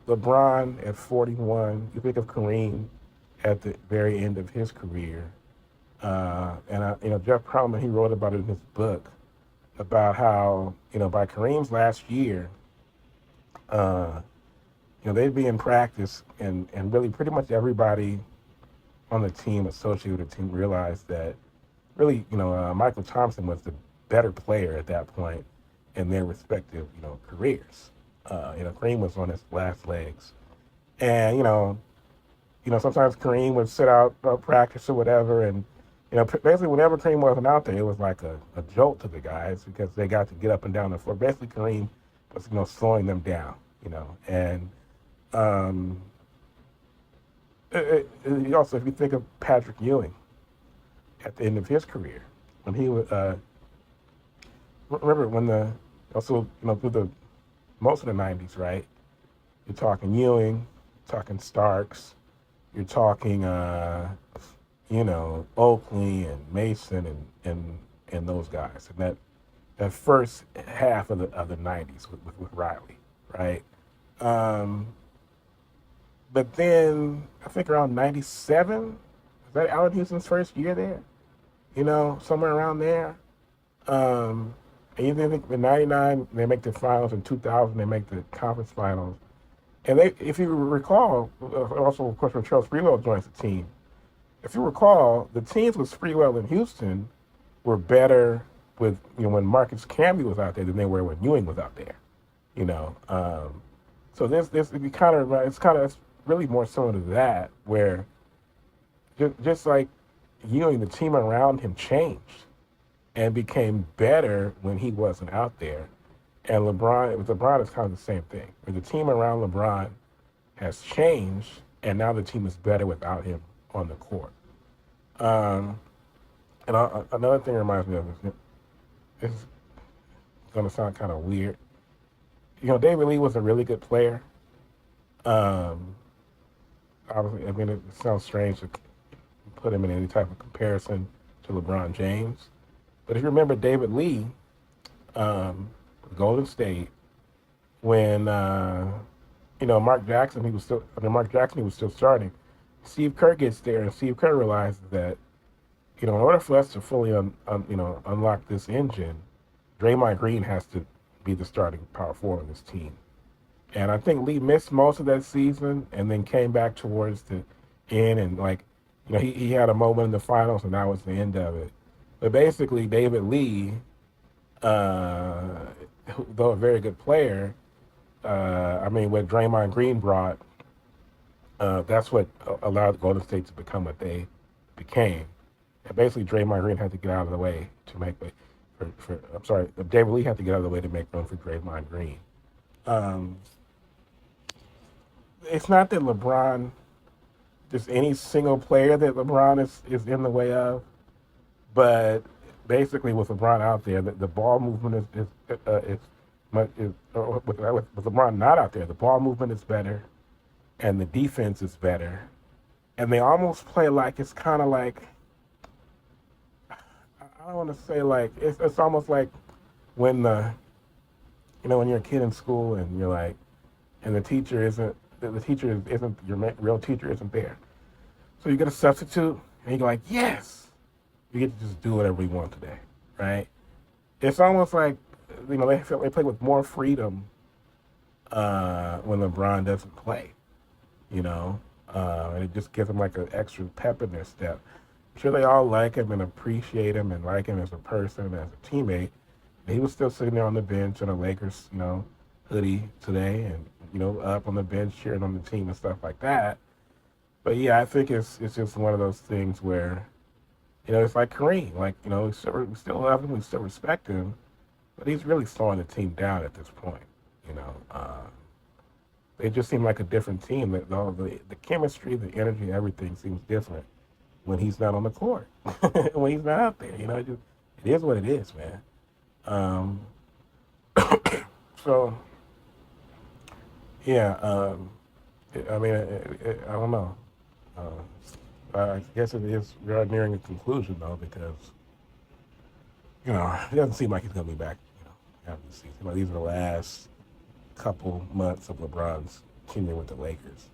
LeBron at 41. You think of Kareem at the very end of his career. Jeff Pearlman, he wrote about it in his book about how, by Kareem's last year, uh, they'd be in practice and really pretty much everybody on the team associated with the team realized that really, Michael Thompson was the better player at that point in their respective, careers. Kareem was on his last legs. And, sometimes Kareem would sit out practice or whatever, and basically whenever Kareem wasn't out there, it was like a jolt to the guys because they got to get up and down the floor. Basically, Kareem was slowing them down, and um, also if you think of Patrick Ewing at the end of his career, when he was remember when the also through the most of the '90s, right? You're talking Ewing, talking Starks, you're talking Oakley and Mason and those guys, and that first half of the '90s with Riley, right? Um, but then I think around '97, is that Allen Houston's first year there? Somewhere around there. And you think in '99 they make the finals, in 2000 they make the conference finals, and if you recall, also of course when Charles Sprewell joins the team, if you recall, the teams with Sprewell and Houston were better with when Marcus Camby was out there than they were when Ewing was out there. You know, so this it's really more similar to that where just like Ewing, the team around him changed and became better when he wasn't out there. And LeBron is kind of the same thing. Where the team around LeBron has changed, and now the team is better without him on the court. Um, Another thing reminds me of this. It's going to sound kind of weird. David Lee was a really good player. Um, Obviously, I mean, it sounds strange to put him in any type of comparison to LeBron James. But if you remember David Lee, Golden State, when Mark Jackson he was still starting. Steve Kerr gets there, and Steve Kerr realizes that in order for us to fully unlock this engine, Draymond Green has to be the starting power forward of this team. And I think Lee missed most of that season, and then came back towards the end, and he had a moment in the finals, and that was the end of it. But basically, David Lee, though a very good player, what Draymond Green brought, that's what allowed Golden State to become what they became. And basically, Draymond Green had to get out of the way to make way David Lee had to get out of the way to make room for Draymond Green. Um, it's not that LeBron, there's any single player that LeBron is in the way of, but basically with LeBron out there, the ball movement with LeBron not out there, the ball movement is better, and the defense is better, and they almost play like it's kind of like, I don't want to say like it's almost like when when you're a kid in school and you're like, and the teacher isn't your real teacher isn't there, so you get a substitute and you're like, yes, we get to just do whatever we want today, right? It's almost like they play with more freedom when LeBron doesn't play, and it just gives them like an extra pep in their step. I'm sure they all like him and appreciate him and like him as a person, as a teammate. He was still sitting there on the bench in a Lakers, hoodie today, and up on the bench cheering on the team and stuff like that. But yeah, I think it's just one of those things where, it's like Kareem, we still love him, we still respect him, but he's really slowing the team down at this point. They just seem like a different team. The chemistry, the energy, everything seems different when he's not on the court, when he's not out there. It is what it is, man. Um, so, yeah, I don't know. I guess it is. We are nearing a conclusion though, because it doesn't seem like he's going to be back. After the season, these are the last couple months of LeBron's tenure with the Lakers.